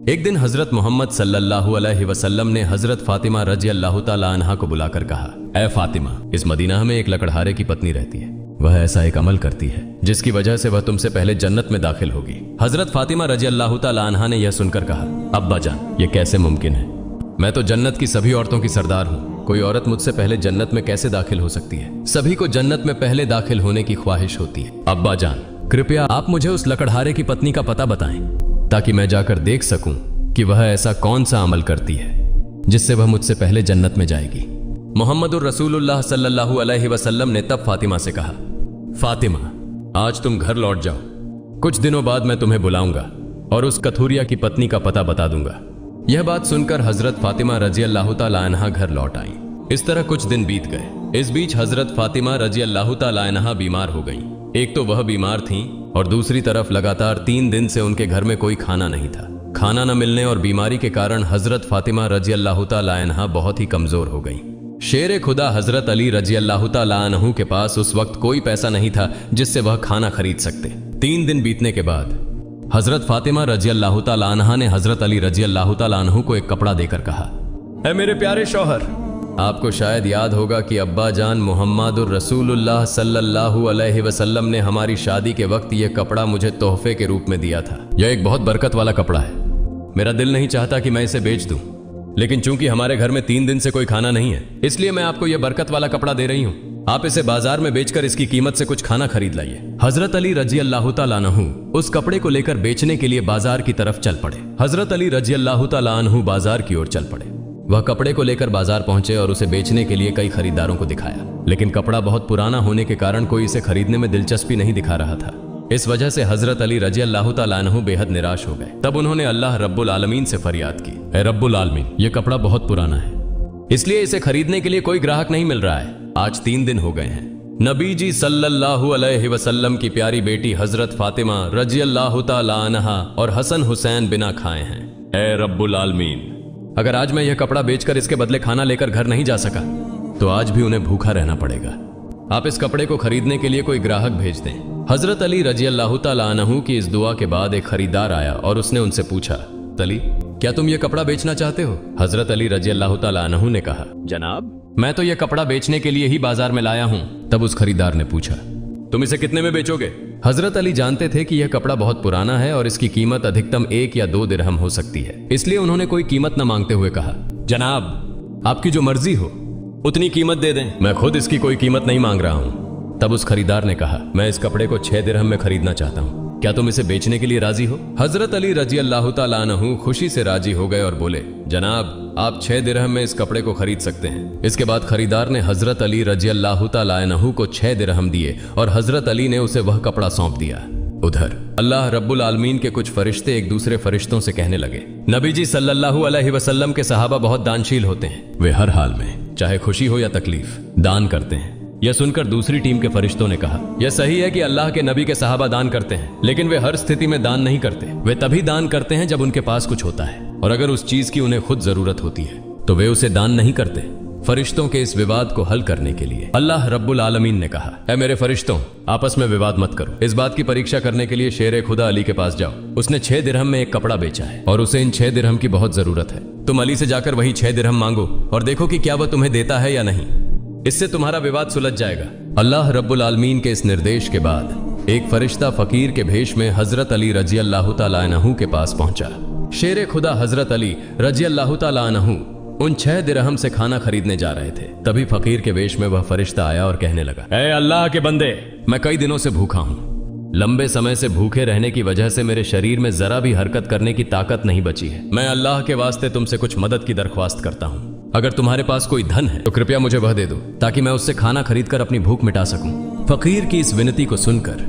एक दिन हजरत मोहम्मद सल्लल्लाहु अलैहि वसल्लम ने हजरत फातिमा रजी अल्लाह ताला अन्हा को बुलाकर कहा, ऐ फातिमा, इस मदीना में एक लकड़हारे की पत्नी रहती है। वह ऐसा एक अमल करती है जिसकी वजह से वह तुमसे पहले जन्नत में दाखिल होगी। हजरत फातिमा रजी अल्लाह ताला अन्हा ने यह सुनकर कहा, अब्बा जान, ये कैसे मुमकिन है? मैं तो जन्नत की सभी औरतों की सरदार हूँ। कोई औरत मुझसे पहले जन्नत में कैसे दाखिल हो सकती है? सभी को जन्नत में पहले दाखिल होने की ख्वाहिश होती है। अब्बा जान, कृपया आप मुझे उस लकड़हारे की पत्नी का पता बताएं ताकि मैं जाकर देख सकूं कि वह ऐसा कौन सा अमल करती है जिससे वह मुझसे पहले जन्नत में जाएगी। मोहम्मदुर रसूलुल्लाह सल्लल्लाहु अलैहि वसल्लम ने तब फातिमा से कहा, फातिमा, आज तुम घर लौट जाओ। कुछ दिनों बाद मैं तुम्हें बुलाऊंगा और उस कथूरिया की पत्नी का पता बता दूंगा। यह बात सुनकर हजरत फातिमा रजी अल्लाह ताला अन्हा घर लौट आई। इस तरह कुछ दिन बीत गए। इस बीच हजरत फातिमा रजी अल्लाह ताला अन्हा बीमार हो गईं। एक तो वह बीमार थीं और दूसरी तरफ लगातार 3 दिन से उनके घर में कोई खाना नहीं था। खाना न मिलने और बीमारी के कारण हजरत फातिमा रजी अल्लाह ताला अन्हा बहुत ही कमजोर हो गई। शेर खुदा हजरत अली रजी अल्लाह ताला अन्हु के पास उस वक्त कोई पैसा नहीं था जिससे वह खाना खरीद सकते। 3 दिन बीतने के बाद हजरत फातिमा रजी अल्लाह ताला अन्हा ने हजरत अली रजी अल्लाह ताला अन्हु को एक कपड़ा देकर कहा, ऐ मेरे प्यारे शौहर, आपको शायद याद होगा कि अब्बा जान मुहम्मदुर रसूलुल्लाह सल्लल्लाहु अलैहि वसल्लम ने हमारी शादी के वक्त यह कपड़ा मुझे तोहफे के रूप में दिया था। यह एक बहुत बरकत वाला कपड़ा है। मेरा दिल नहीं चाहता कि मैं इसे बेच दूं, लेकिन चूंकि हमारे घर में 3 दिन से कोई खाना नहीं है, इसलिए मैं आपको यह बरकत वाला कपड़ा दे रही हूं। आप इसे बाजार में बेचकर इसकी कीमत से कुछ खाना खरीद लाइए। हजरत अली रजी अल्लाह ताला अन्हु उस कपड़े को लेकर बेचने के लिए बाजार की तरफ चल पड़े। हजरत अली रजी अल्लाह ताला अन्हु बाजार की ओर चल पड़े। वह कपड़े को लेकर बाजार पहुंचे और उसे बेचने के लिए कई खरीदारों को दिखाया, लेकिन कपड़ा बहुत पुराना होने के कारण कोई इसे खरीदने में दिलचस्पी नहीं दिखा रहा था। इस वजह से हजरत अली रजी अल्लाह ताला अन्हु बेहद निराश हो गए। तब उन्होंने अल्लाह रब्बुल आलमीन से फरियाद की, ऐ रब्बुल आलमीन, यह कपड़ा बहुत पुराना है, इसलिए इसे खरीदने के लिए कोई ग्राहक नहीं मिल रहा है। आज 3 दिन हो गए हैं। नबी जी सल्लल्लाहु अलैहि वसल्लम की प्यारी बेटी हजरत फातिमा रजी अल्लाह ताला अन्हा और हसन हुसैन बिना खाए हैं। ऐ रब्बुल आलमीन, अगर आज मैं यह कपड़ा बेचकर इसके बदले खाना लेकर घर नहीं जा सका तो आज भी उन्हें भूखा रहना पड़ेगा। आप इस कपड़े को खरीदने के लिए कोई ग्राहक भेज दें। हजरत अली रजी अल्लाह ताला अन्हु की इस दुआ के बाद एक खरीदार आया और उसने उनसे पूछा, अली, क्या तुम यह कपड़ा बेचना चाहते हो? हजरत अली रजी अल्लाह ताला अन्हु ने कहा, जनाब, मैं तो यह कपड़ा बेचने के लिए ही बाजार में लाया हूं। तब उस खरीदार ने पूछा, तुम इसे कितने में बेचोगे? हजरत अली जानते थे कि यह कपड़ा बहुत पुराना है और इसकी कीमत अधिकतम 1 या 2 दिरहम हो सकती है, इसलिए उन्होंने कोई कीमत न मांगते हुए कहा, जनाब, आपकी जो मर्जी हो उतनी कीमत दे दें, मैं खुद इसकी कोई कीमत नहीं मांग रहा हूं। तब उस खरीदार ने कहा, मैं इस कपड़े को 6 दिरहम में खरीदना चाहता हूं, क्या तुम इसे बेचने के लिए राजी हो? हजरत अली रजी अल्लाह ताला अन्हु खुशी से राजी हो गए और बोले, जनाब, आप 6 दिरहम में इस कपड़े को खरीद सकते हैं। इसके बाद खरीदार ने हजरत अली रजी अल्लाह ताला अन्हु को 6 दिरहम दिए और हजरत अली ने उसे वह कपड़ा सौंप दिया। उधर अल्लाह रब्बुल आलमीन के कुछ फरिश्ते एक दूसरे फरिश्तों से कहने लगे, नबी जी सल्लल्लाहु अलैहि वसल्लम के सहाबा बहुत दानशील होते हैं। वे हर हाल में, चाहे खुशी हो या तकलीफ, दान करते हैं। यह सुनकर दूसरी टीम के फरिश्तों ने कहा, यह सही है कि अल्लाह के नबी के सहाबा दान करते हैं, लेकिन वे हर स्थिति में दान नहीं करते। वे तभी दान करते हैं जब उनके पास कुछ होता है, और अगर उस चीज की उन्हें खुद जरूरत होती है तो वे उसे दान नहीं करते। फरिश्तों के इस विवाद को हल करने के लिए अल्लाह रब्बुल आलमीन ने कहा, ऐ मेरे फरिश्तों, आपस में विवाद मत करो। इस बात की परीक्षा करने के लिए शेर खुदा अली के पास जाओ। उसने 6 दिरहम में एक कपड़ा बेचा है और उसे इन 6 दिरहम की बहुत जरूरत है। तुम अली से जाकर वही 6 दिरहम मांगो और देखो कि क्या वह तुम्हें देता है या नहीं। इससे तुम्हारा विवाद सुलझ जाएगा। अल्लाह रब्बुल आलमीन के इस निर्देश के बाद एक फरिश्ता फकीर के भेष में हजरत अली रजी अल्लाह ताला अन्हु के पास पहुंचा। शेर खुदा हजरत अली रजी अल्लाह ताला अन्हु उन 6 दिरहम से खाना खरीदने जा रहे थे। तभी फकीर के वेश में वह फरिश्ता आया और कहने लगा, ऐ अल्लाह के बंदे, मैं कई दिनों से भूखा हूँ। लंबे समय से भूखे रहने की वजह से मेरे शरीर में जरा भी हरकत करने की ताकत नहीं बची है। मैं अल्लाह के वास्ते तुमसे कुछ मदद की दरख्वास्त करता हूँ। अगर तुम्हारे पास कोई धन है तो कृपया मुझे वह दे दो ताकि मैं उससे खाना खरीद कर अपनी भूख मिटा सकूं। फकीर की इस विनती को सुनकर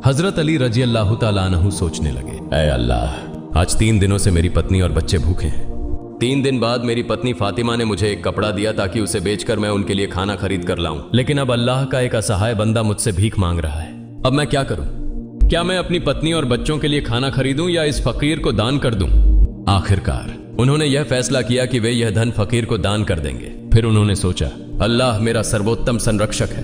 हजरत अली रजी अल्लाह ताला अन्हु सोचने लगे, ऐ अल्लाह, आज 3 दिनों से मेरी पत्नी और बच्चे भूखे हैं। 3 दिन बाद मेरी पत्नी फातिमा ने मुझे एक कपड़ा दिया ताकि उसे बेचकर मैं उनके लिए खाना खरीद कर लाऊं, लेकिन अब अल्लाह का एक असहाय बंदा मुझसे भीख मांग रहा है। अब मैं क्या करूं? क्या मैं अपनी पत्नी और बच्चों के लिए खाना खरीदूं या इस फकीर को दान कर दूं? आखिरकार उन्होंने यह फैसला किया कि वे यह धन फकीर को दान कर देंगे। फिर उन्होंने सोचा, अल्लाह मेरा सर्वोत्तम संरक्षक है,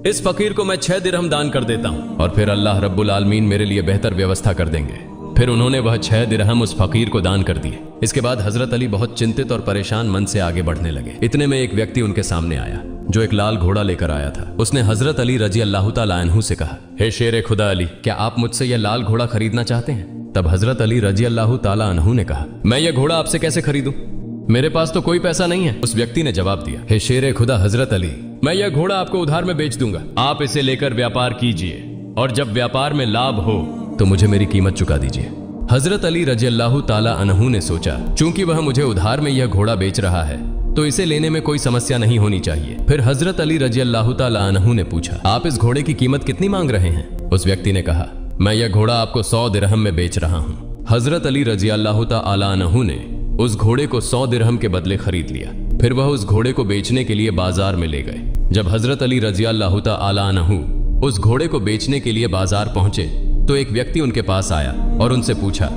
इस फकीर को मैं 6 दिरहम दान कर देता हूं और फिर अल्लाह रब्बुल आलमीन मेरे लिए बेहतर व्यवस्था कर देंगे। फिर उन्होंने वह 6 दिरहम उस फकीर को दान कर दिए। इसके बाद हजरत अली बहुत चिंतित और परेशान मन से आगे बढ़ने लगे। इतने में एक व्यक्ति उनके सामने आया जो एक लाल घोड़ा लेकर आया था। उसने हजरत अली रजी अल्लाह तआला अन्हु से कहा, हे शेर खुदा अली, क्या आप मुझसे यह लाल घोड़ा खरीदना चाहते हैं? तब हजरत अली रजी अल्लाह तआला अन्हु ने कहा, मैं यह घोड़ा आपसे कैसे खरीदूं? मेरे पास तो कोई पैसा नहीं है। उस व्यक्ति ने जवाब दिया, हे शेर खुदा हजरत अली, मैं यह घोड़ा आपको उधार में बेच दूंगा। आप इसे लेकर व्यापार कीजिए और जब व्यापार में लाभ हो तो मुझे मेरी कीमत चुका दीजिए। हजरत अली रजी अल्लाह तआला अन्हु ने सोचा, चूंकि वह मुझे उधार में यह घोड़ा बेच रहा है तो इसे लेने में कोई समस्या नहीं होनी चाहिए। फिर हजरत अली रजी अल्लाह तआला अन्हु ने पूछा, आप इस घोड़े की कीमत कितनी मांग रहे हैं? उस व्यक्ति ने कहा, मैं यह घोड़ा आपको 100 दिरहम में बेच रहा हूँ। हजरत अली रजी अल्लाह तआला अन्हु ने उस घोड़े को 100 दिरहम के बदले खरीद लिया। फिर वह उस घोड़े को बेचने के लिए बाजार में ले गए। जब हजरत अली रजी अल्लाह तआला अन्हु उस घोड़े को बेचने के लिए बाजार पहुंचे तो एक व्यक्ति उनके पास आया और उनसे पूछा,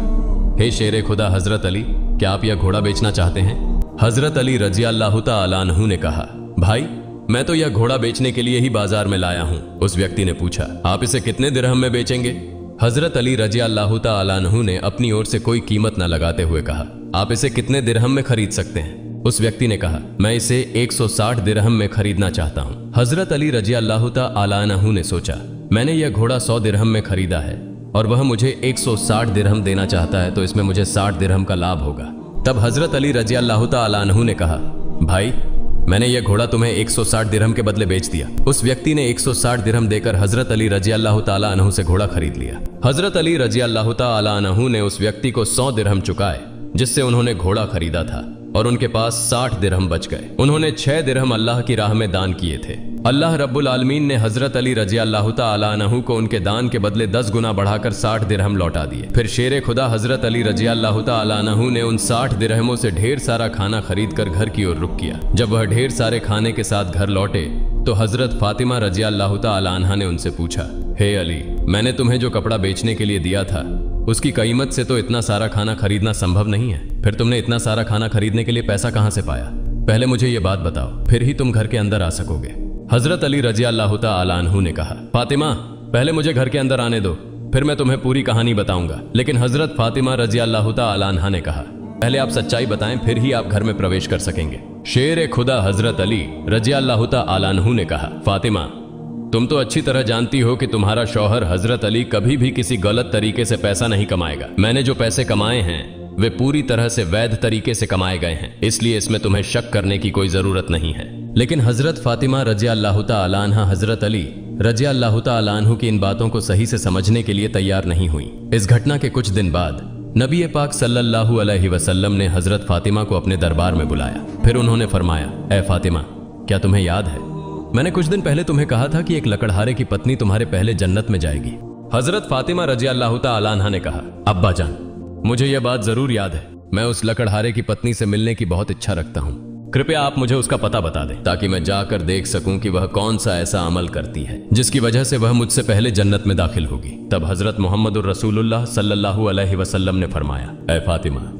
हे शेर खुदा हजरत अली, क्या आप यह घोड़ा बेचना चाहते हैं? हजरत अली रजी अल्लाह तआला अन्हु ने कहा, भाई मैं तो यह घोड़ा बेचने के लिए ही बाजार में लाया हूँ। उस व्यक्ति ने पूछा, आप इसे कितने दिरहम में बेचेंगे? हजरत अली रजी अल्लाह तआला अन्हु ने अपनी ओर से कोई कीमत न लगाते हुए कहा, आप इसे कितने दिरहम में खरीद सकते हैं? उस व्यक्ति ने कहा, मैं इसे 160 दिरहम में खरीदना चाहता हूँ। हजरत अली रजी अल्लाह तआला अन्हु ने सोचा, मैंने यह घोड़ा 100 दिरहम में खरीदा है और वह मुझे 160 दिरहम देना चाहता है, तो इसमें मुझे 60 दिरहम का लाभ होगा। तब हजरत अली रजी अल्लाह तआला अन्हु ने कहा, भाई मैंने यह घोड़ा तुम्हें 160 दिरहम के बदले बेच दिया। उस व्यक्ति ने 160 दिरहम देकर हजरत अली रजी अल्लाह तआला अन्हु से घोड़ा खरीद लिया। हजरत अली रजी अल्लाह तआला अन्हु ने उस व्यक्ति को 100 दिरहम चुकाए जिससे उन्होंने घोड़ा खरीदा था और उनके पास 60 दिरहम बच गए। उन्होंने 6 दिरहम अल्लाह की राह में दान किए थे। अल्लाह रब्बुल आलमीन ने हजरत अली रजी अल्लाह तआला अन्हु को उनके दान के बदले 10 गुना बढ़ाकर 60 दिरहम लौटा दिए। फिर शेर खुदा हजरत अली रजी अल्लाह तआला अन्हु ने उन 60 दिरहमों से ढेर सारा खाना खरीद कर घर की ओर रुख किया। जब वह ढेर सारे खाने के साथ घर लौटे तो हजरत फातिमा रजी अल्लाह तआला अन्हा ने उनसे पूछा, हे अली, मैंने तुम्हें जो कपड़ा बेचने के लिए दिया था उसकी कीमत से तो इतना सारा खाना खरीदना संभव नहीं है। फिर तुमने इतना सारा खाना खरीदने के लिए पैसा कहां से पाया? पहले मुझे ये बात बताओ, फिर ही तुम घर के अंदर आ सकोगे। हजरत अली रजी अल्लाह तआला अन्हु ने कहा, फातिमा पहले मुझे घर के अंदर आने दो, फिर मैं तुम्हें पूरी कहानी बताऊंगा। लेकिन हजरत फातिमा रजी अल्लाह तआला अन्हा ने कहा, पहले आप सच्चाई बताएं, फिर ही आप घर में प्रवेश कर सकेंगे। शेर खुदा हजरत अली रजी अल्लाह तआला अन्हु ने कहा, फातिमा तुम तो अच्छी तरह जानती हो कि तुम्हारा शौहर हजरत अली कभी भी किसी गलत तरीके से पैसा नहीं कमाएगा। मैंने जो पैसे कमाए हैं वे पूरी तरह से वैध तरीके से कमाए गए हैं, इसलिए इसमें तुम्हें शक करने की कोई जरूरत नहीं है। लेकिन हजरत फातिमा रजी अल्लाह तआला अन्हा हजरत अली रजी अल्लाह तआला अन्हु की इन बातों को सही से समझने के लिए तैयार नहीं हुई। इस घटना के कुछ दिन बाद नबी पाक सल्लल्लाहु अलैहि वसल्लम ने हजरत फातिमा को अपने दरबार में बुलाया। फिर उन्होंने फरमाया, ए फातिमा, क्या तुम्हें याद है मैंने कुछ दिन पहले तुम्हें कहा था कि एक लकड़हारे की पत्नी तुम्हारे पहले जन्नत में जाएगी? हजरत फातिमा रजी अल्लाह तआला अन्हा ने कहा, अब्बा जान, मुझे यह बात जरूर याद है। मैं उस लकड़हारे की पत्नी से मिलने की बहुत इच्छा रखता हूँ। कृपया आप मुझे उसका पता बता दें ताकि मैं जाकर देख सकूं कि वह कौन सा ऐसा अमल करती है जिसकी वजह से वह मुझसे पहले जन्नत में दाखिल होगी। तब हजरत मोहम्मदुर रसूलुल्लाह सल्लल्लाहु अलैहि वसल्लम ने फरमाया, ए फातिमा,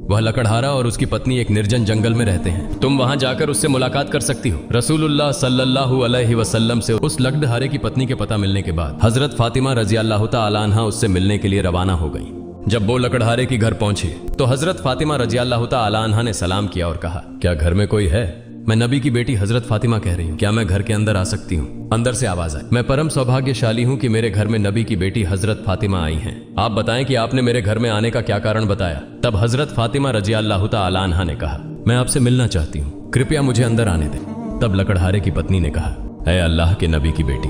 वह लकड़हारा और उसकी पत्नी एक निर्जन जंगल में रहते हैं, तुम वहां जाकर उससे मुलाकात कर सकती हो। रसूलुल्लाह सल्लल्लाहु अलैहि वसल्लम से उस लकड़हारे की पत्नी के पता मिलने के बाद हजरत फातिमा रजी अल्लाह तआला अन्हा उससे मिलने के लिए रवाना हो गई। जब वो लकड़हारे की घर पहुंची तो हजरत फातिमा रजी अल्लाह तआला अन्हा ने सलाम किया और कहा, क्या घर में कोई है? मैं नबी की बेटी हजरत फातिमा कह रही हूँ, क्या मैं घर के अंदर आ सकती हूँ? अंदर से आवाज आई, मैं परम सौभाग्यशाली हूँ कि मेरे घर में नबी की बेटी हजरत फातिमा आई हैं। आप बताएं कि आपने मेरे घर में आने का क्या कारण बताया? तब हजरत फातिमा रजी अल्लाह तआला अन्हा ने कहा, मैं आपसे मिलना चाहती हूँ, कृपया मुझे अंदर आने दें। तब लकड़हारे की पत्नी ने कहा, ऐ अल्लाह के नबी की बेटी,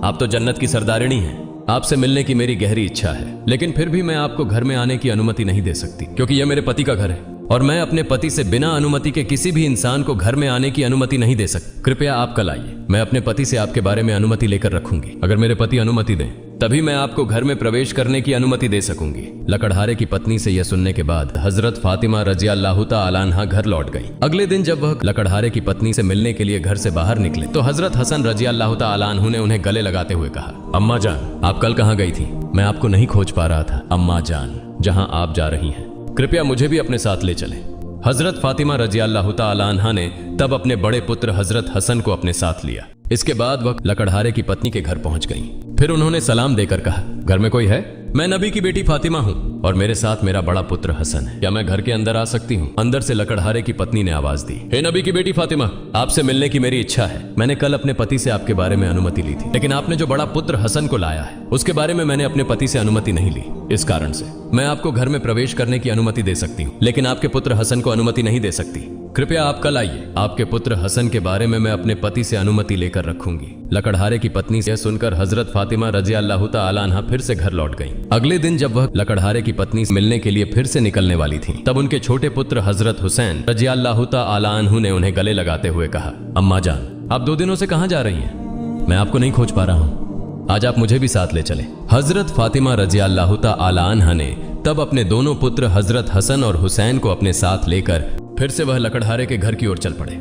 आप तो जन्नत की सरदारिणी हैं, आपसे मिलने की मेरी गहरी इच्छा है, लेकिन फिर भी मैं आपको घर में आने की अनुमति नहीं दे सकती क्योंकि यह मेरे पति का घर है और मैं अपने पति से बिना अनुमति के किसी भी इंसान को घर में आने की अनुमति नहीं दे सकती। कृपया आप कल आइए, मैं अपने पति से आपके बारे में अनुमति लेकर रखूंगी। अगर मेरे पति अनुमति दें तभी मैं आपको घर में प्रवेश करने की अनुमति दे सकूंगी। लकड़हारे की पत्नी से यह सुनने के बाद हजरत फातिमा रजी अल्लाह तआला अन्हा घर लौट गई। अगले दिन जब वह लकड़हारे की पत्नी से मिलने के लिए घर से बाहर निकले तो हजरत हसन रजी अल्लाह तआला अन्हु ने उन्हें गले लगाते हुए कहा, अम्मा जान, आप कल कहाँ गई थी? मैं आपको नहीं खोज पा रहा था। अम्मा जान, जहाँ आप जा रही हैं कृपया मुझे भी अपने साथ ले चलें। हजरत फातिमा रजी अल्लाह तआला अन्हा ने तब अपने बड़े पुत्र हजरत हसन को अपने साथ लिया। इसके बाद वह लकड़हारे की पत्नी के घर पहुंच गईं। फिर उन्होंने सलाम देकर कहा, घर में कोई है? मैं नबी की बेटी फातिमा हूँ और मेरे साथ मेरा बड़ा पुत्र हसन है। क्या मैं घर के अंदर आ सकती हूँ? अंदर से लकड़हारे की पत्नी ने आवाज दी, हे नबी की बेटी फातिमा, आपसे मिलने की मेरी इच्छा है। मैंने कल अपने पति से आपके बारे में अनुमति ली थी, लेकिन आपने जो बड़ा पुत्र हसन को लाया है उसके बारे में मैंने अपने पति से अनुमति नहीं ली। इस कारण से मैं आपको घर में प्रवेश करने की अनुमति दे सकती हूँ, लेकिन आपके पुत्र हसन को अनुमति नहीं दे सकती। कृपया आप कल आइए। आपके पुत्र हसन के बारे में मैं अपने पति से अनुमति लेकर रखूंगी। लकड़हारे की पत्नी से सुनकर हजरत फातिमा रजी अल्लाह तआला अन्हा फिर से घर लौट गईं। अगले दिन जब वह लकड़हारे की पत्नी से मिलने के लिए फिर से निकलने वाली थी, तब उनके छोटे पुत्र हजरत हुसैन रजी अल्लाह तआला अन्हु ने उन्हें गले लगाते हुए कहा, अम्मा जान, आप 2 दिनों से कहां जा रही हैं? मैं आपको नहीं खोज पा रहा हूं, आज आप मुझे भी साथ ले चले। हजरत फातिमा रजी अल्लाह तआला अन्हा ने तब अपने दोनों पुत्र हजरत हसन और हुसैन को अपने साथ लेकर फिर से वह लकड़हारे के घर की ओर चल पड़े।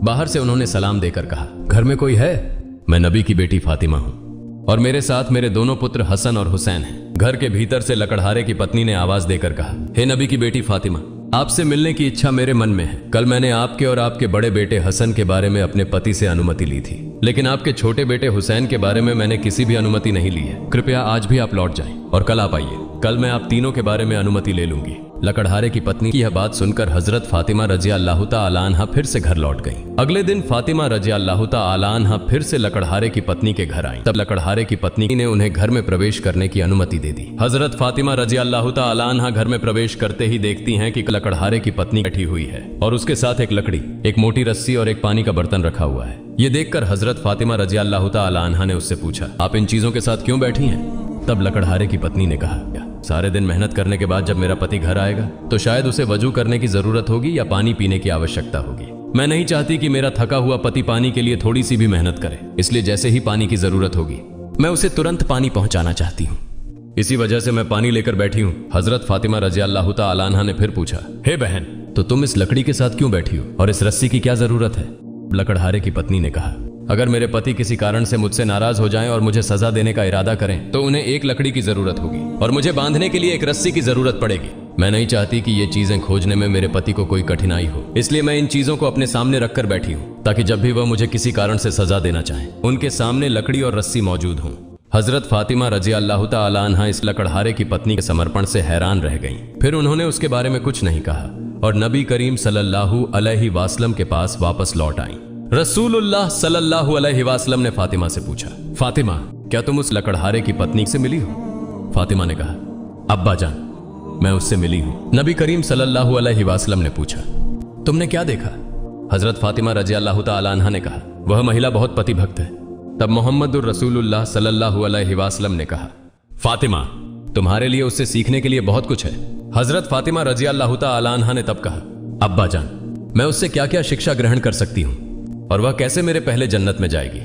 बाहर से उन्होंने सलाम देकर कहा, घर में कोई है? मैं नबी की बेटी फातिमा हूं और मेरे साथ मेरे दोनों पुत्र हसन और हुसैन हैं। घर के भीतर से लकड़हारे की पत्नी ने आवाज देकर कहा, हे नबी की बेटी फातिमा, आपसे मिलने की इच्छा मेरे मन में है। कल मैंने आपके और आपके बड़े बेटे हसन के बारे में अपने पति से अनुमति ली थी, लेकिन आपके छोटे बेटे हुसैन के बारे में मैंने किसी भी अनुमति नहीं ली है। कृपया आज भी आप लौट जाएं और कल आप आइए। कल मैं आप तीनों के बारे में अनुमति ले लूंगी। लकड़हारे की पत्नी की यह बात सुनकर हजरत फातिमा रजी अल्लाह तआला अन्हा फिर से घर लौट गईं। अगले दिन फातिमा रजी अल्लाह तआला अन्हा फिर से लकड़हारे की पत्नी के घर आईं। तब लकड़हारे की पत्नी ने उन्हें घर में प्रवेश करने की अनुमति दे दी। हजरत फातिमा रजी अल्लाह तआला अन्हा घर में प्रवेश करते ही देखती हैं कि लकड़हारे की पत्नी बैठी हुई है और उसके साथ एक लकड़ी, एक मोटी रस्सी और एक पानी का बर्तन रखा हुआ है। ये देखकर हजरत फातिमा रजी अल्लाह तआला अन्हा ने उससे पूछा, आप इन चीजों के साथ क्यों बैठी हैं? तब लकड़हारे की पत्नी ने कहा, सारे दिन मेहनत करने के बाद जब मेरा पति घर आएगा तो शायद उसे वजू करने की जरूरत होगी या पानी पीने की आवश्यकता होगी। मैं नहीं चाहती कि मेरा थका हुआ पति पानी के लिए थोड़ी सी भी मेहनत करे, इसलिए जैसे ही पानी की जरूरत होगी मैं उसे तुरंत पानी पहुंचाना चाहती हूँ। इसी वजह से मैं पानी लेकर बैठी हूँ। हजरत फातिमा रजी अल्लाह तआला अन्हा ने फिर पूछा, हे बहन, तो तुम इस लकड़ी के साथ क्यों बैठी हो और इस रस्सी की क्या जरूरत है? लकड़हारे की पत्नी ने कहा, अगर मेरे पति किसी कारण से मुझसे नाराज हो जाएं और मुझे सजा देने का इरादा करें तो उन्हें एक लकड़ी की जरूरत होगी और मुझे बांधने के लिए एक रस्सी की जरूरत पड़ेगी। मैं नहीं चाहती कि ये चीजें खोजने में मेरे पति को कोई कठिनाई हो, इसलिए मैं इन चीजों को अपने सामने रखकर बैठी हूँ ताकि जब भी वह मुझे किसी कारण से सजा देना चाहें उनके सामने लकड़ी और रस्सी मौजूद हों। हजरत फातिमा रजी अल्लाह तआला अन्हा इस लकड़हारे की पत्नी के समर्पण से हैरान रह गईं। फिर उन्होंने उसके बारे में कुछ नहीं कहा और नबी करीम सल्लल्लाहु अलैहि वसल्लम के पास वापस लौट आईं। रसूलुल्लाह सल्लल्लाहु अलैहि वसल्लम ने फातिमा से पूछा, फातिमा, क्या तुम उस लकड़हारे की पत्नी से मिली हो? फातिमा ने कहा, अब्बा जान, मैं उससे मिली हूं। नबी करीम सल्लल्लाहु अलैहि वसल्लम ने पूछा, तुमने क्या देखा? हजरत फातिमा रजी अल्लाह तआला अन्हा ने कहा, वह महिला बहुत पतिभक्त है। तब मोहम्मदुर रसूलुल्लाह सल्लल्लाहु अलैहि वसल्लम ने कहा, फातिमा, तुम्हारे लिए उससे सीखने के लिए बहुत कुछ है। हजरत फातिमा रजी अल्लाह तआला अन्हा ने तब कहा, अब्बा जान, मैं उससे क्या क्या शिक्षा ग्रहण कर सकती हूँ और वह कैसे मेरे पहले जन्नत में जाएगी?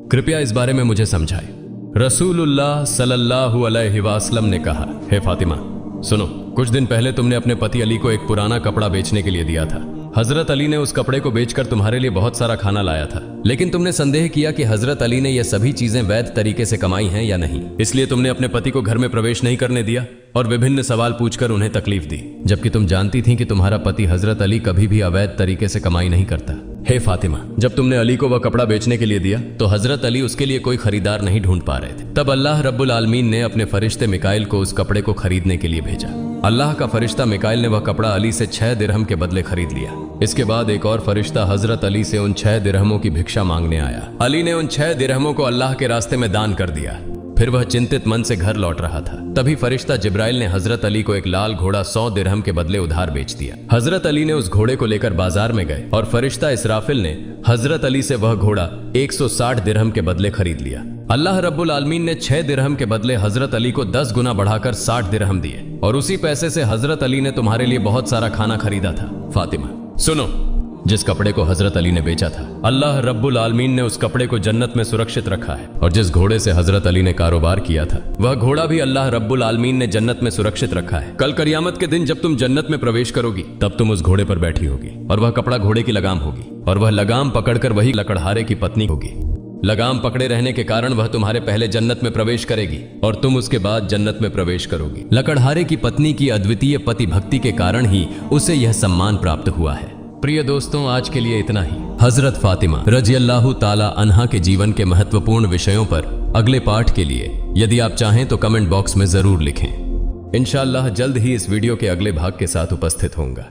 कृपया इस बारे में मुझे समझाए। रसूलुल्लाह सल्लल्लाहु अलैहि वसल्लम ने कहा, हे फातिमा, सुनो, कुछ दिन पहले तुमने अपने पति अली को एक पुराना कपड़ा बेचने के लिए दिया था। हजरत अली ने उस कपड़े को बेचकर तुम्हारे लिए बहुत सारा खाना लाया था, लेकिन तुमने संदेह किया कि हजरत अली ने यह सभी चीजें वैध तरीके से कमाई हैं या नहीं, इसलिए तुमने अपने पति को घर में प्रवेश नहीं करने दिया और विभिन्न सवाल पूछकर उन्हें तकलीफ दी, जबकि तुम जानती थी कि तुम्हारा पति हजरत अली कभी भी अवैध तरीके से कमाई नहीं करता। हे फातिमा, जब तुमने अली को वह कपड़ा बेचने के लिए दिया तो हजरत अली उसके लिए कोई खरीदार नहीं ढूंढ पा रहे थे। तब अल्लाह रब्बुल आलमीन ने अपने फरिश्ते मिकाइल को उस कपड़े को खरीदने के लिए भेजा। अल्लाह का फरिश्ता मिकाइल ने वह कपड़ा अली से 6 दिरहम के बदले खरीद लिया। इसके बाद एक और फरिश्ता हजरत अली से उन 6 दिरहमों की भिक्षा मांगने आया। अली ने उन 6 दिरहमों को अल्लाह के रास्ते में दान कर दिया। फिर वह चिंतित मन से घर लौट रहा था। तभी फरिश्ता जिब्राइल ने हजरत अली को एक लाल घोड़ा 100 दिरहम के बदले उधार बेच दिया। हजरत अली ने उस घोड़े को लेकर बाजार में गए और फरिश्ता इसराफिल ने हजरत अली से वह घोड़ा 160 दिरहम के बदले खरीद लिया। अल्लाह रब्बुल आलमीन ने 6 दिरहम के बदले हजरत अली को 10 गुना बढ़ाकर 60 दिरहम दिए और उसी पैसे से हजरत अली ने तुम्हारे लिए बहुत सारा खाना खरीदा था। फातिमा, सुनो, जिस कपड़े को हजरत अली ने बेचा था, अल्लाह रब्बुल आलमीन ने उस कपड़े को जन्नत में सुरक्षित रखा है और जिस घोड़े से हजरत अली ने कारोबार किया था वह घोड़ा भी अल्लाह रब्बुल आलमीन ने जन्नत में सुरक्षित रखा है। कल कयामत के दिन जब तुम जन्नत में प्रवेश करोगी तब तुम उस घोड़े पर बैठी होगी और वह कपड़ा घोड़े की लगाम होगी और वह लगाम पकड़कर वही लकड़हारे की पत्नी होगी। लगाम पकड़े रहने के कारण वह तुम्हारे पहले जन्नत में प्रवेश करेगी और तुम उसके बाद जन्नत में प्रवेश करोगी। लकड़हारे की पत्नी की अद्वितीय पति भक्ति के कारण ही उसे यह सम्मान प्राप्त हुआ है। प्रिय दोस्तों, आज के लिए इतना ही। हजरत फातिमा रजी अल्लाह ताला अन्हा के जीवन के महत्वपूर्ण विषयों पर अगले पार्ट के लिए यदि आप चाहें तो कमेंट बॉक्स में जरूर लिखें। इंशाअल्लाह जल्द ही इस वीडियो के अगले भाग के साथ उपस्थित होऊंगा।